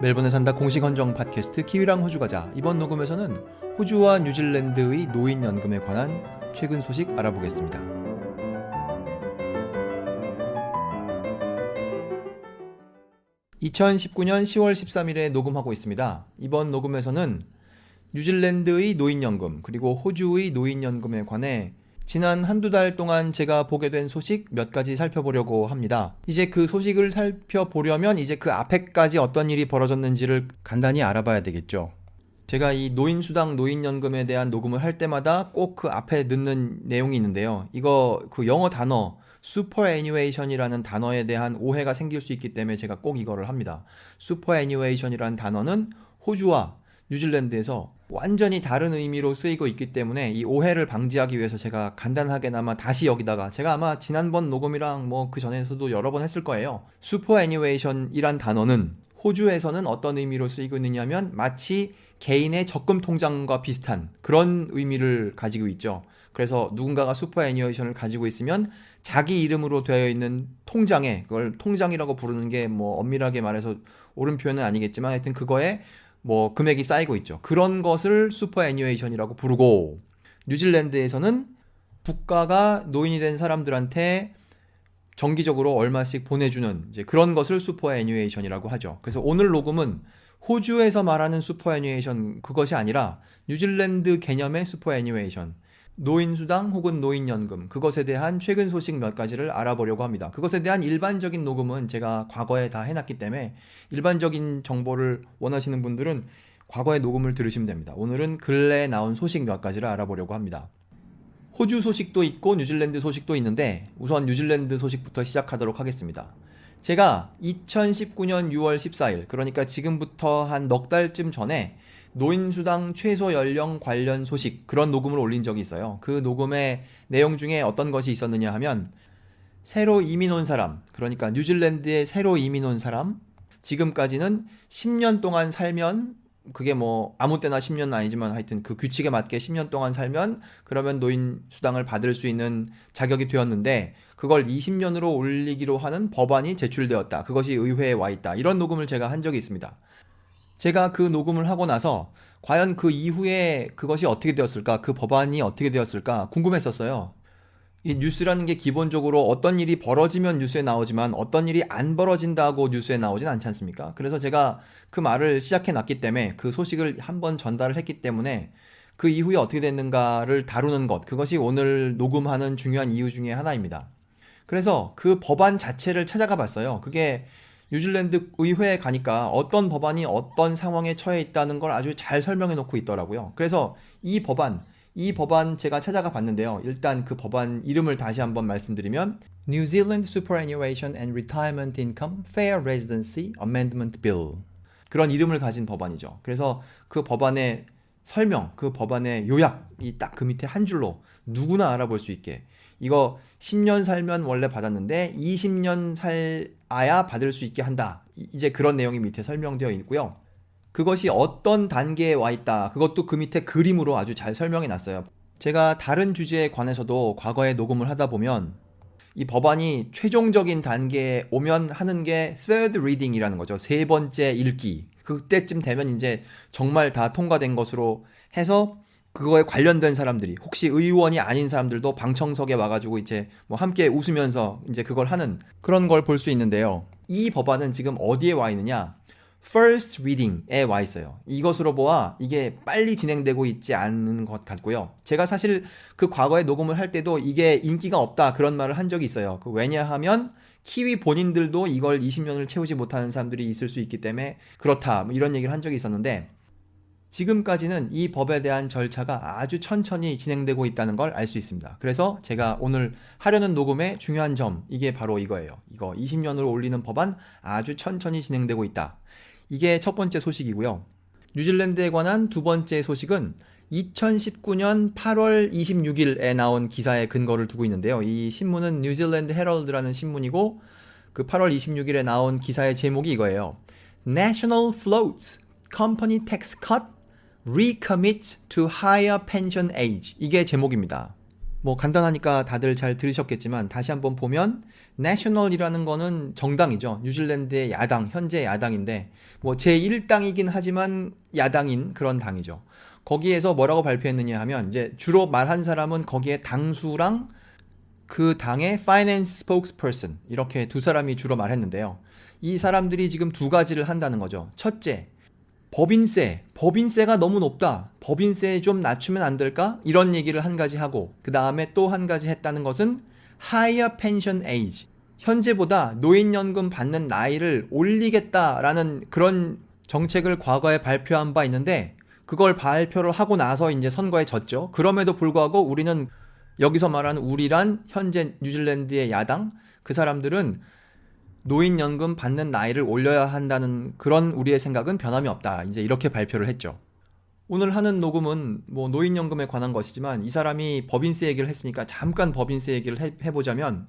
멜번에 산다 공식 헌정 팟캐스트 키위랑 호주 가자. 이번 녹음에서는 호주와 뉴질랜드의 노인연금에 관한 최근 소식 알아보겠습니다. 2019년 10월 13일에 녹음하고 있습니다. 이번 녹음에서는 뉴질랜드의 노인연금 그리고 호주의 노인연금에 관해 지난 한두 달 동안 제가 보게 된 소식 몇 가지 살펴보려고 합니다. 이제 그 소식을 살펴보려면 이제 그 앞에까지 어떤 일이 벌어졌는지를 간단히 알아봐야 되겠죠. 제가 이 노인수당, 노인연금에 대한 녹음을 할 때마다 꼭 그 앞에 넣는 내용이 있는데요. 이거 그 영어 단어 superannuation이라는 단어에 대한 오해가 생길 수 있기 때문에 제가 꼭 이거를 합니다. superannuation이라는 단어는 호주와 뉴질랜드에서 완전히 다른 의미로 쓰이고 있기 때문에 이 오해를 방지하기 위해서 제가 간단하게나마 다시 여기다가 제가 아마 지난번 녹음이랑 뭐 그 전에서도 여러 번 했을 거예요. superannuation이란 단어는 호주에서는 어떤 의미로 쓰이고 있느냐면 마치 개인의 적금 통장과 비슷한 그런 의미를 가지고 있죠. 그래서 누군가가 superannuation을 가지고 있으면 자기 이름으로 되어 있는 통장에, 그걸 통장이라고 부르는 게 뭐 엄밀하게 말해서 옳은 표현은 아니겠지만 하여튼 그거에 뭐 금액이 쌓이고 있죠. 그런 것을 superannuation이라고 부르고, 뉴질랜드에서는 국가가 노인이 된 사람들한테 정기적으로 얼마씩 보내주는 이제 그런 것을 superannuation이라고 하죠. 그래서 오늘 녹음은 호주에서 말하는 superannuation 그것이 아니라 뉴질랜드 개념의 superannuation, 노인수당 혹은 노인연금, 그것에 대한 최근 소식 몇 가지를 알아보려고 합니다. 그것에 대한 일반적인 녹음은 제가 과거에 다 해놨기 때문에 일반적인 정보를 원하시는 분들은 과거의 녹음을 들으시면 됩니다. 오늘은 근래에 나온 소식 몇 가지를 알아보려고 합니다. 호주 소식도 있고 뉴질랜드 소식도 있는데 우선 뉴질랜드 소식부터 시작하도록 하겠습니다. 제가 2019년 6월 14일, 그러니까 지금부터 한 넉 달쯤 전에 노인수당 최소 연령 관련 소식, 그런 녹음을 올린 적이 있어요. 그 녹음의 내용 중에 어떤 것이 있었느냐 하면, 새로 이민 온 사람, 그러니까 뉴질랜드에 새로 이민 온 사람, 지금까지는 10년 동안 살면, 그게 뭐 아무 때나 10년은 아니지만 하여튼 그 규칙에 맞게 10년 동안 살면 그러면 노인수당을 받을 수 있는 자격이 되었는데, 그걸 20년으로 올리기로 하는 법안이 제출되었다. 그것이 의회에 와 있다. 이런 녹음을 제가 한 적이 있습니다. 제가 그 녹음을 하고 나서 과연 그 이후에 그것이 어떻게 되었을까, 그 법안이 어떻게 되었을까 궁금했었어요. 이 뉴스라는 게 기본적으로 어떤 일이 벌어지면 뉴스에 나오지만 어떤 일이 안 벌어진다고 뉴스에 나오진 않지 않습니까? 그래서 제가 그 말을 시작해 놨기 때문에, 그 소식을 한번 전달을 했기 때문에 그 이후에 어떻게 됐는가를 다루는 것, 그것이 오늘 녹음하는 중요한 이유 중에 하나입니다. 그래서 그 법안 자체를 찾아가 봤어요. 그게 뉴질랜드 의회에 가니까 어떤 법안이 어떤 상황에 처해 있다는 걸 아주 잘 설명해 놓고 있더라고요. 그래서 이 법안 제가 찾아가 봤는데요. 일단 그 법안 이름을 다시 한번 말씀드리면 New Zealand Superannuation and Retirement Income Fair Residency Amendment Bill, 그런 이름을 가진 법안이죠. 그래서 그 법안의 설명, 그 법안의 요약이 딱 그 밑에 한 줄로 누구나 알아볼 수 있게, 이거 10년 살면 원래 받았는데 20년 살아야 받을 수 있게 한다. 이제 그런 내용이 밑에 설명되어 있고요. 그것이 어떤 단계에 와 있다, 그것도 그 밑에 그림으로 아주 잘 설명해 놨어요. 제가 다른 주제에 관해서도 과거에 녹음을 하다 보면 이 법안이 최종적인 단계에 오면 하는 게 third reading이라는 거죠. 세 번째 읽기. 그때쯤 되면 이제 정말 다 통과된 것으로 해서 그거에 관련된 사람들이, 혹시 의원이 아닌 사람들도 방청석에 와가지고 이제 뭐 함께 웃으면서 이제 그걸 하는 그런 걸 볼 수 있는데요. 이 법안은 지금 어디에 와 있느냐? First Reading에 와 있어요. 이것으로 보아 이게 빨리 진행되고 있지 않은 것 같고요. 제가 사실 그 과거에 녹음을 할 때도 이게 인기가 없다 그런 말을 한 적이 있어요. 왜냐하면 키위 본인들도 이걸 20년을 채우지 못하는 사람들이 있을 수 있기 때문에 그렇다, 뭐 이런 얘기를 한 적이 있었는데, 지금까지는 이 법에 대한 절차가 아주 천천히 진행되고 있다는 걸 알 수 있습니다. 그래서 제가 오늘 하려는 녹음의 중요한 점, 이게 바로 이거예요. 이거 20년으로 올리는 법안 아주 천천히 진행되고 있다. 이게 첫 번째 소식이고요. 뉴질랜드에 관한 두 번째 소식은 2019년 8월 26일에 나온 기사에 근거를 두고 있는데요. 이 신문은 뉴질랜드 헤럴드라는 신문이고, 그 8월 26일에 나온 기사의 제목이 이거예요. National Floats Company Tax Cut recommit to higher pension age. 이게 제목입니다. 뭐 간단하니까 다들 잘 들으셨겠지만 다시 한번 보면 내셔널이라는 거는 정당이죠. 뉴질랜드의 야당, 현재 야당인데 뭐 제1당이긴 하지만 야당인 그런 당이죠. 거기에서 뭐라고 발표했느냐 하면 이제 주로 말한 사람은 거기에 당수랑 그 당의 finance spokesperson 이렇게 두 사람이 주로 말했는데요. 이 사람들이 지금 두 가지를 한다는 거죠. 첫째, 법인세가 너무 높다. 법인세 좀 낮추면 안 될까? 이런 얘기를 한 가지 하고 그 다음에 또 한 가지 했다는 것은 higher pension age. 현재보다 노인연금 받는 나이를 올리겠다라는 그런 정책을 과거에 발표한 바 있는데 그걸 발표를 하고 나서 이제 선거에 졌죠. 그럼에도 불구하고 우리는 여기서 말하는 우리란 현재 뉴질랜드의 야당 그 사람들은 노인연금 받는 나이를 올려야 한다는 그런 우리의 생각은 변함이 없다. 이제 이렇게 발표를 했죠. 오늘 하는 녹음은 뭐 노인연금에 관한 것이지만 이 사람이 법인세 얘기를 했으니까 잠깐 법인세 얘기를 해보자면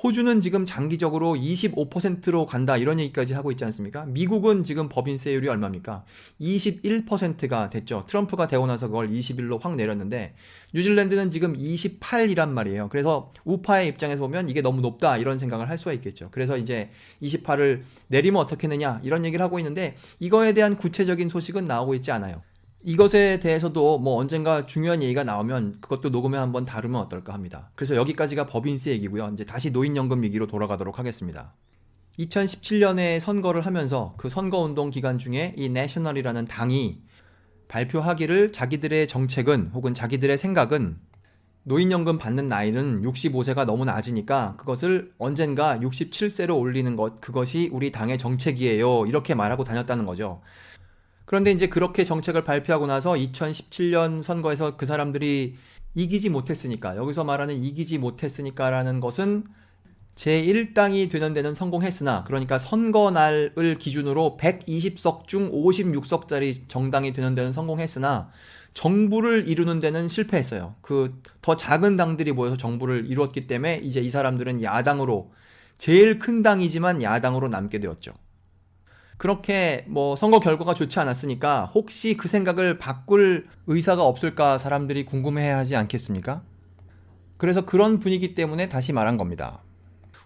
호주는 지금 장기적으로 25%로 간다 이런 얘기까지 하고 있지 않습니까? 미국은 지금 법인세율이 얼마입니까? 21%가 됐죠. 트럼프가 되고 나서 그걸 21로 확 내렸는데 뉴질랜드는 지금 28이란 말이에요. 그래서 우파의 입장에서 보면 이게 너무 높다 이런 생각을 할 수가 있겠죠. 그래서 이제 28을 내리면 어떻게 되느냐 이런 얘기를 하고 있는데 이거에 대한 구체적인 소식은 나오고 있지 않아요. 이것에 대해서도 뭐 언젠가 중요한 얘기가 나오면 그것도 녹음에 한번 다루면 어떨까 합니다. 그래서 여기까지가 법인세 얘기고요. 이제 다시 노인연금 얘기로 돌아가도록 하겠습니다. 2017년에 선거를 하면서 그 선거운동 기간 중에 이 내셔널이라는 당이 발표하기를 자기들의 정책은 혹은 자기들의 생각은 노인연금 받는 나이는 65세가 너무 낮으니까 그것을 언젠가 67세로 올리는 것 그것이 우리 당의 정책이에요. 이렇게 말하고 다녔다는 거죠. 그런데 이제 그렇게 정책을 발표하고 나서 2017년 선거에서 그 사람들이 이기지 못했으니까 여기서 말하는 이기지 못했으니까라는 것은 제1당이 되는 데는 성공했으나 그러니까 선거날을 기준으로 120석 중 56석짜리 정당이 되는 데는 성공했으나 정부를 이루는 데는 실패했어요. 그 더 작은 당들이 모여서 정부를 이루었기 때문에 이제 이 사람들은 야당으로 제일 큰 당이지만 야당으로 남게 되었죠. 그렇게 뭐 선거 결과가 좋지 않았으니까 혹시 그 생각을 바꿀 의사가 없을까 사람들이 궁금해하지 않겠습니까? 그래서 그런 분위기 때문에 다시 말한 겁니다.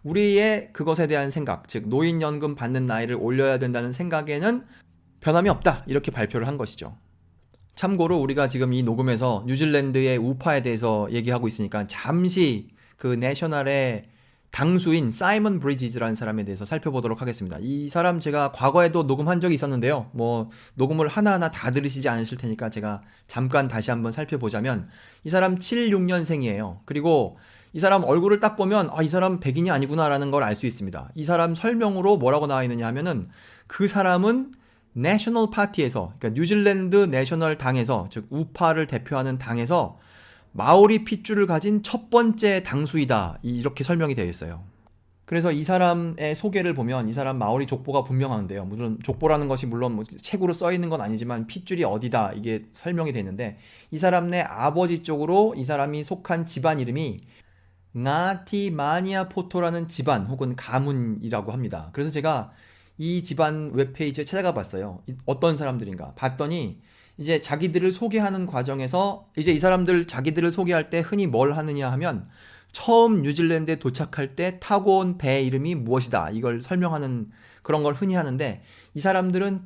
우리의 그것에 대한 생각, 즉 노인연금 받는 나이를 올려야 된다는 생각에는 변함이 없다 이렇게 발표를 한 것이죠. 참고로 우리가 지금 이 녹음에서 뉴질랜드의 우파에 대해서 얘기하고 있으니까 잠시 그 내셔널의 당수인 사이먼 브리지즈라는 사람에 대해서 살펴보도록 하겠습니다. 이 사람 제가 과거에도 녹음한 적이 있었는데요. 뭐 녹음을 하나하나 다 들으시지 않으실 테니까 제가 잠깐 다시 한번 살펴보자면 이 사람 76년생이에요. 그리고 이 사람 얼굴을 딱 보면 이 사람 백인이 아니구나라는 걸 알 수 있습니다. 이 사람 설명으로 뭐라고 나와 있느냐 하면은 그 사람은 내셔널 파티에서 그러니까 뉴질랜드 내셔널 당에서 즉 우파를 대표하는 당에서 마오리 핏줄을 가진 첫 번째 당수이다 이렇게 설명이 되어 있어요. 그래서 이 사람의 소개를 보면 이 사람 마오리 족보가 분명한데요. 물론 족보라는 것이 물론 뭐 책으로 써 있는 건 아니지만 핏줄이 어디다 이게 설명이 되어 있는데 이 사람네 아버지 쪽으로 이 사람이 속한 집안 이름이 나티 마니아 포토라는 집안 혹은 가문이라고 합니다. 그래서 제가 이 집안 웹페이지에 찾아가 봤어요. 어떤 사람들인가 봤더니 이제 자기들을 소개하는 과정에서 이제 이 사람들 자기들을 소개할 때 흔히 뭘 하느냐 하면 처음 뉴질랜드에 도착할 때 타고 온 배 이름이 무엇이다 이걸 설명하는 그런 걸 흔히 하는데 이 사람들은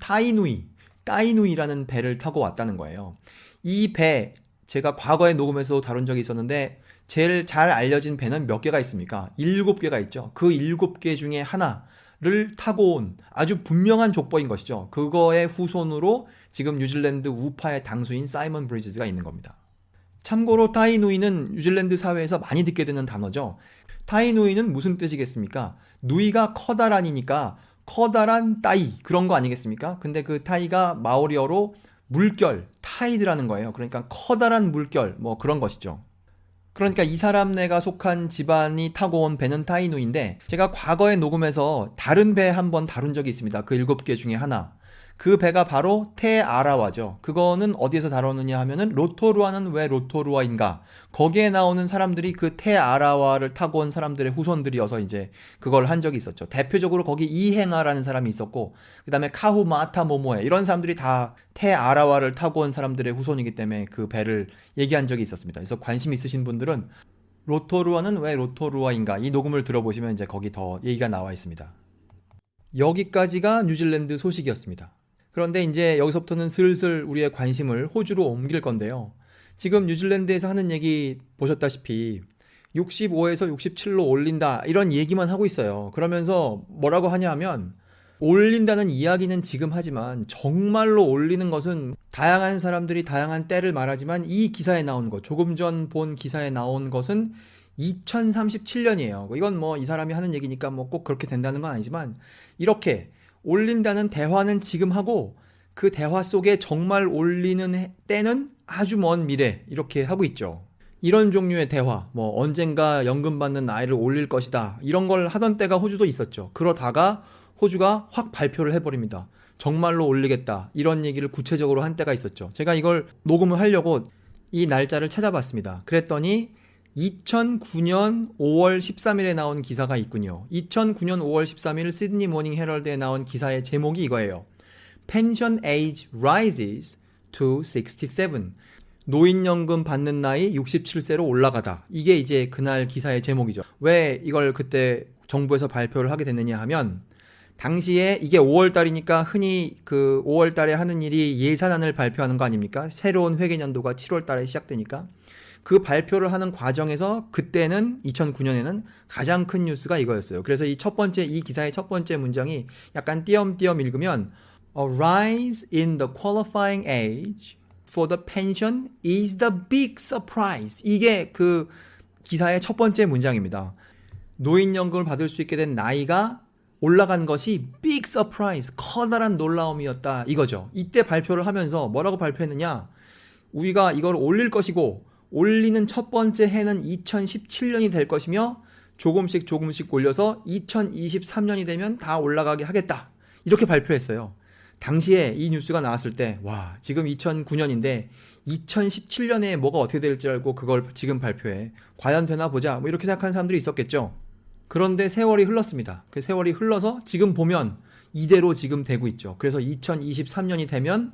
따이누이라는 배를 타고 왔다는 거예요. 이 배 제가 과거에 녹음해서 다룬 적이 있었는데 제일 잘 알려진 배는 몇 개가 있습니까? 7개가 있죠. 그 7개 중에 하나를 타고 온 아주 분명한 족보인 것이죠. 그거의 후손으로 지금 뉴질랜드 우파의 당수인 사이먼 브리지즈가 있는 겁니다. 참고로 타이누이는 뉴질랜드 사회에서 많이 듣게 되는 단어죠. 타이누이는 무슨 뜻이겠습니까? 누이가 커다란이니까 커다란 따이 그런 거 아니겠습니까? 근데 그 타이가 마오리어로 물결, 타이드라는 거예요. 그러니까 커다란 물결 뭐 그런 것이죠. 그러니까 이 사람네가 속한 집안이 타고 온 배는 타이누인데 제가 과거에 녹음해서 다른 배 한번 다룬 적이 있습니다. 그 7개 중에 하나. 그 배가 바로 테아라와죠. 그거는 어디에서 다뤘느냐 하면은 로토루아는 왜 로토루아인가? 거기에 나오는 사람들이 그 테아라와를 타고 온 사람들의 후손들이어서 이제 그걸 한 적이 있었죠. 대표적으로 거기 이행아라는 사람이 있었고, 그 다음에 카후마타 모모에 이런 사람들이 다 테아라와를 타고 온 사람들의 후손이기 때문에 그 배를 얘기한 적이 있었습니다. 그래서 관심 있으신 분들은 로토루아는 왜 로토루아인가? 이 녹음을 들어보시면 이제 거기 더 얘기가 나와 있습니다. 여기까지가 뉴질랜드 소식이었습니다. 그런데 이제 여기서부터는 슬슬 우리의 관심을 호주로 옮길 건데요. 지금 뉴질랜드에서 하는 얘기 보셨다시피 65에서 67로 올린다 이런 얘기만 하고 있어요. 그러면서 뭐라고 하냐 하면 올린다는 이야기는 지금 하지만 정말로 올리는 것은 다양한 사람들이 다양한 때를 말하지만 이 기사에 나온 것, 조금 전 본 기사에 나온 것은 2037년이에요. 이건 뭐 이 사람이 하는 얘기니까 뭐 꼭 그렇게 된다는 건 아니지만 이렇게 올린다는 대화는 지금 하고 그 대화 속에 정말 올리는 때는 아주 먼 미래 이렇게 하고 있죠. 이런 종류의 대화, 뭐 언젠가 연금 받는 나이를 올릴 것이다 이런 걸 하던 때가 호주도 있었죠. 그러다가 호주가 확 발표를 해버립니다. 정말로 올리겠다 이런 얘기를 구체적으로 한 때가 있었죠. 제가 이걸 녹음을 하려고 이 날짜를 찾아봤습니다. 그랬더니 2009년 5월 13일에 나온 기사가 있군요. 2009년 5월 13일 시드니 모닝 헤럴드에 나온 기사의 제목이 이거예요. Pension age rises to 67. 노인연금 받는 나이 67세로 올라가다. 이게 이제 그날 기사의 제목이죠. 왜 이걸 그때 정부에서 발표를 하게 됐느냐 하면 당시에 이게 5월달이니까 흔히 그 5월달에 하는 일이 예산안을 발표하는 거 아닙니까? 새로운 회계년도가 7월달에 시작되니까 그 발표를 하는 과정에서 그때는 2009년에는 가장 큰 뉴스가 이거였어요. 그래서 이 기사의 첫 번째 문장이 약간 띄엄띄엄 읽으면 A rise in the qualifying age for the pension is the big surprise. 이게 그 기사의 첫 번째 문장입니다. 노인연금을 받을 수 있게 된 나이가 올라간 것이 big surprise, 커다란 놀라움이었다 이거죠. 이때 발표를 하면서 뭐라고 발표했느냐? 우리가 이걸 올릴 것이고 올리는 첫 번째 해는 2017년이 될 것이며 조금씩 올려서 2023년이 되면 다 올라가게 하겠다. 이렇게 발표했어요. 당시에 이 뉴스가 나왔을 때 와, 지금 2009년인데 2017년에 뭐가 어떻게 될지 알고 그걸 지금 발표해. 과연 되나 보자. 뭐 이렇게 생각하는 사람들이 있었겠죠. 그런데 세월이 흘렀습니다. 그 세월이 흘러서 지금 보면 이대로 지금 되고 있죠. 그래서 2023년이 되면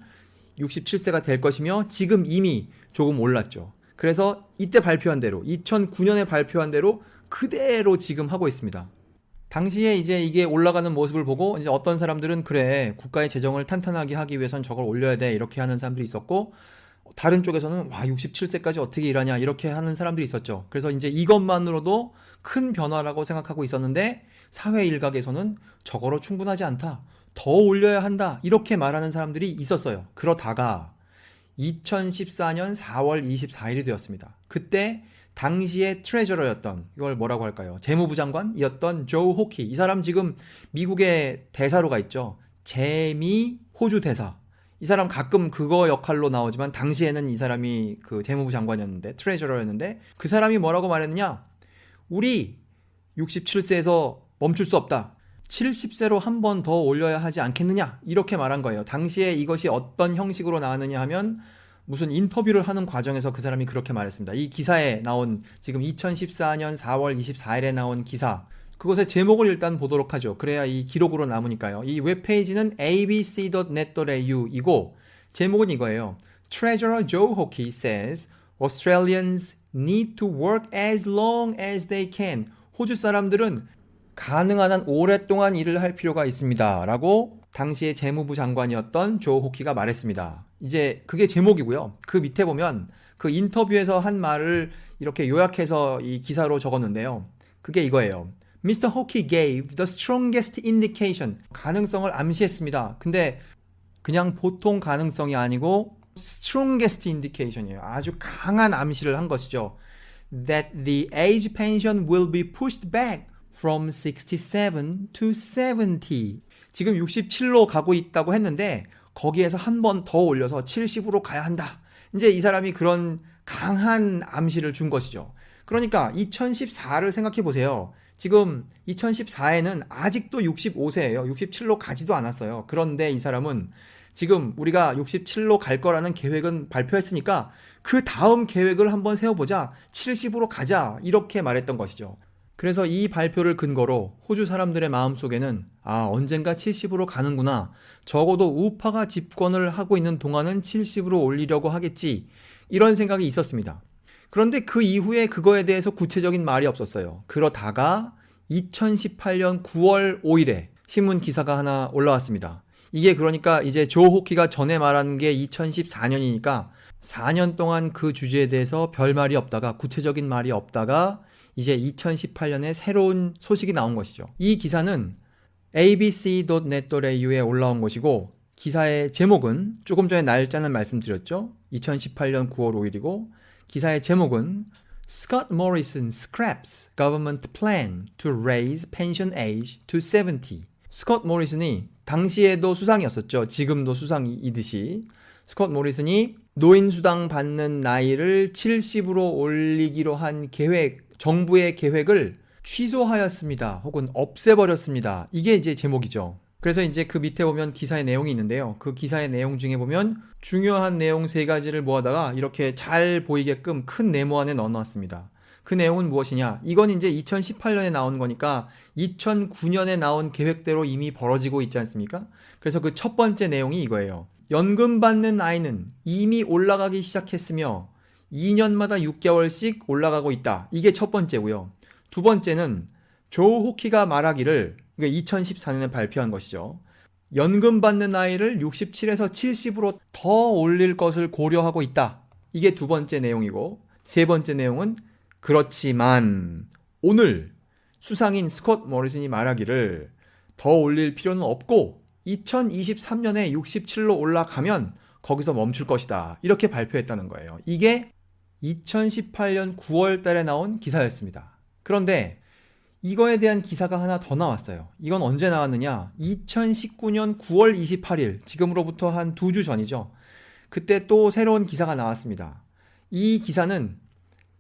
67세가 될 것이며 지금 이미 조금 올랐죠. 그래서 이때 발표한 대로 2009년에 발표한 대로 그대로 지금 하고 있습니다. 당시에 이제 이게 올라가는 모습을 보고 이제 어떤 사람들은 그래 국가의 재정을 탄탄하게 하기 위해선 저걸 올려야 돼 이렇게 하는 사람들이 있었고 다른 쪽에서는 와 67세까지 어떻게 일하냐 이렇게 하는 사람들이 있었죠. 그래서 이제 이것만으로도 큰 변화라고 생각하고 있었는데 사회 일각에서는 저거로 충분하지 않다. 더 올려야 한다. 이렇게 말하는 사람들이 있었어요. 그러다가 2014년 4월 24일이 되었습니다. 그때 당시의 트레저러였던 이걸 뭐라고 할까요? 재무부 장관이었던 조 호키. 이 사람 지금 미국의 대사로 가 있죠. 재미 호주 대사. 이 사람 가끔 그거 역할로 나오지만 당시에는 이 사람이 그 재무부 장관이었는데 트레저러였는데 그 사람이 뭐라고 말했느냐? 우리 67세에서 멈출 수 없다. 70세로 한 번 더 올려야 하지 않겠느냐 이렇게 말한 거예요. 당시에 이것이 어떤 형식으로 나왔느냐 하면 무슨 인터뷰를 하는 과정에서 그 사람이 그렇게 말했습니다. 이 기사에 나온 지금 2014년 4월 24일에 나온 기사 그것의 제목을 일단 보도록 하죠. 그래야 이 기록으로 남으니까요. 이 웹페이지는 abc.net.au 이고 제목은 이거예요. Treasurer Joe Hockey says Australians need to work as long as they can. 호주 사람들은 가능한 한 오랫동안 일을 할 필요가 있습니다. 라고 당시의 재무부 장관이었던 조 호키가 말했습니다. 이제 그게 제목이고요. 그 밑에 보면 그 인터뷰에서 한 말을 이렇게 요약해서 이 기사로 적었는데요. 그게 이거예요. Mr. Hockey gave the strongest indication. 가능성을 암시했습니다. 근데 그냥 보통 가능성이 아니고 strongest indication이에요. 아주 강한 암시를 한 것이죠. That the age pension will be pushed back from 67 to 70. 지금 67로 가고 있다고 했는데 거기에서 한 번 더 올려서 70으로 가야 한다. 이제 이 사람이 그런 강한 암시를 준 것이죠. 그러니까 2014를 생각해 보세요. 지금 2014에는 아직도 65세예요. 67로 가지도 않았어요. 그런데 이 사람은 지금 우리가 67로 갈 거라는 계획은 발표했으니까 그 다음 계획을 한번 세워보자. 70으로 가자. 이렇게 말했던 것이죠. 그래서 이 발표를 근거로 호주 사람들의 마음속에는 언젠가 70으로 가는구나. 적어도 우파가 집권을 하고 있는 동안은 70으로 올리려고 하겠지. 이런 생각이 있었습니다. 그런데 그 이후에 그거에 대해서 구체적인 말이 없었어요. 그러다가 2018년 9월 5일에 신문 기사가 하나 올라왔습니다. 이게 그러니까 이제 조 호키가 전에 말한 게 2014년이니까 4년 동안 그 주제에 대해서 별 말이 없다가 구체적인 말이 없다가 이제 2018년에 새로운 소식이 나온 것이죠. 이 기사는 abc.net.au에 올라온 것이고 기사의 제목은 조금 전에 날짜는 말씀드렸죠. 2018년 9월 5일이고 기사의 제목은 Scott Morrison scraps government plan to raise pension age to 70. 스콧 모리슨이 당시에도 수상이었었죠. 지금도 수상이듯이 스콧 모리슨이 노인수당 받는 나이를 70으로 올리기로 한 정부의 계획을 취소하였습니다. 혹은 없애버렸습니다. 이게 이제 제목이죠. 그래서 이제 그 밑에 보면 기사의 내용이 있는데요. 그 기사의 내용 중에 보면 중요한 내용 3가지를 모아다가 이렇게 잘 보이게끔 큰 네모 안에 넣어놨습니다. 그 내용은 무엇이냐? 이건 이제 2018년에 나온 거니까 2009년에 나온 계획대로 이미 벌어지고 있지 않습니까? 그래서 그 첫 번째 내용이 이거예요. 연금 받는 나이는 이미 올라가기 시작했으며 2년마다 6개월씩 올라가고 있다. 이게 첫 번째고요. 두 번째는 조 호키가 말하기를 2014년에 발표한 것이죠. 연금 받는 나이를 67에서 70으로 더 올릴 것을 고려하고 있다. 이게 두 번째 내용이고 세 번째 내용은 그렇지만 오늘 수상인 스콧 모리슨이 말하기를 더 올릴 필요는 없고 2023년에 67로 올라가면 거기서 멈출 것이다. 이렇게 발표했다는 거예요. 이게 2018년 9월 달에 나온 기사였습니다. 그런데 이거에 대한 기사가 하나 더 나왔어요. 이건 언제 나왔느냐? 2019년 9월 28일, 지금으로부터 한 2주 전이죠. 그때 또 새로운 기사가 나왔습니다. 이 기사는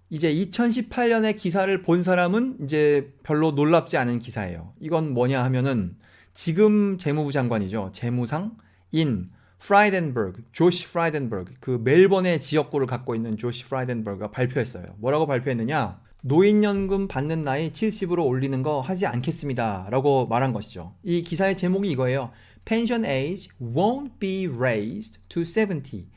이제 2018년에 기사를 본 사람은 이제 별로 놀랍지 않은 기사예요. 이건 뭐냐 하면은 지금 재무부 장관이죠. 재무상인 프라이덴버그, 조시 프라이덴버그, 그 멜번의 지역구를 갖고 있는 조시 프라이덴버그가 발표했어요. 뭐라고 발표했느냐? 노인연금 받는 나이 70으로 올리는 거 하지 않겠습니다. 라고 말한 것이죠. 이 기사의 제목이 이거예요. Pension age won't be raised to 70.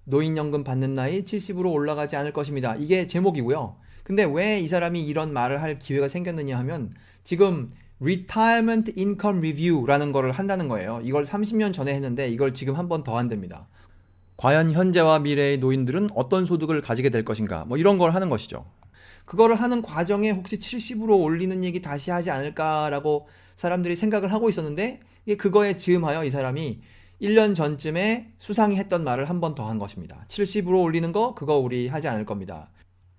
노인연금 받는 나이 70으로 올라가지 않을 것입니다. 이게 제목이고요. 근데 왜 이 사람이 이런 말을 할 기회가 생겼느냐 하면 지금 Retirement Income Review라는 거를 한다는 거예요. 이걸 30년 전에 했는데 이걸 지금 한 번 더 한답니다. 과연 현재와 미래의 노인들은 어떤 소득을 가지게 될 것인가 뭐 이런 걸 하는 것이죠. 그거를 하는 과정에 혹시 70으로 올리는 얘기 다시 하지 않을까라고 사람들이 생각을 하고 있었는데 그거에 즈음하여 이 사람이 1년 전쯤에 수상이 했던 말을 한 번 더 한 것입니다. 70으로 올리는 거 그거 우리 하지 않을 겁니다.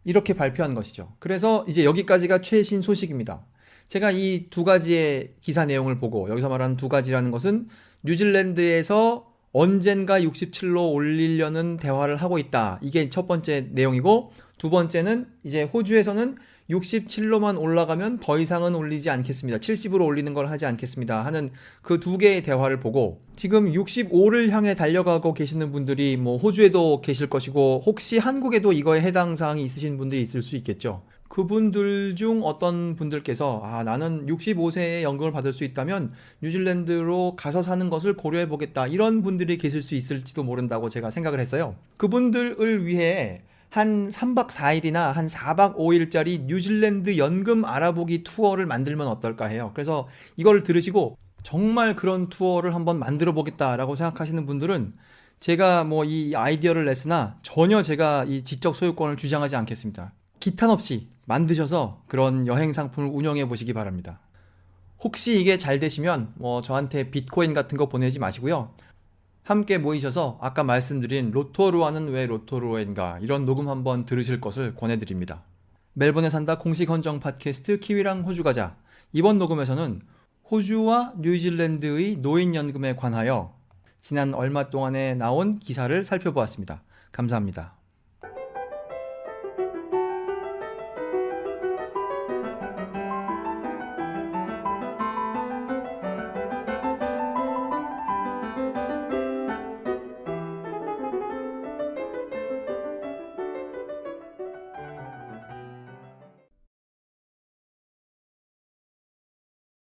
이렇게 발표한 것이죠. 그래서 이제 여기까지가 최신 소식입니다. 제가 이 2가지의 기사 내용을 보고 여기서 말하는 2가지라는 것은 뉴질랜드에서 언젠가 67로 올리려는 대화를 하고 있다. 이게 첫 번째 내용이고 두 번째는 이제 호주에서는 67로만 올라가면 더 이상은 올리지 않겠습니다. 70으로 올리는 걸 하지 않겠습니다. 하는 그 2개의 대화를 보고 지금 65를 향해 달려가고 계시는 분들이 뭐 호주에도 계실 것이고 혹시 한국에도 이거에 해당 사항이 있으신 분들이 있을 수 있겠죠. 그분들 중 어떤 분들께서 나는 65세에 연금을 받을 수 있다면 뉴질랜드로 가서 사는 것을 고려해 보겠다. 이런 분들이 계실 수 있을지도 모른다고 제가 생각을 했어요. 그분들을 위해 한 3박 4일이나 한 4박 5일짜리 뉴질랜드 연금 알아보기 투어를 만들면 어떨까 해요. 그래서 이걸 들으시고 정말 그런 투어를 한번 만들어 보겠다라고 생각하시는 분들은 제가 뭐 이 아이디어를 냈으나 전혀 제가 이 지적 소유권을 주장하지 않겠습니다. 기탄 없이 만드셔서 그런 여행 상품을 운영해 보시기 바랍니다. 혹시 이게 잘 되시면 뭐 저한테 비트코인 같은 거 보내지 마시고요. 함께 모이셔서 아까 말씀드린 로토루아는 왜 로토루아인가 이런 녹음 한번 들으실 것을 권해드립니다. 멜번에 산다 공식 헌정 팟캐스트 키위랑 호주 가자. 이번 녹음에서는 호주와 뉴질랜드의 노인연금에 관하여 지난 얼마 동안에 나온 기사를 살펴보았습니다. 감사합니다.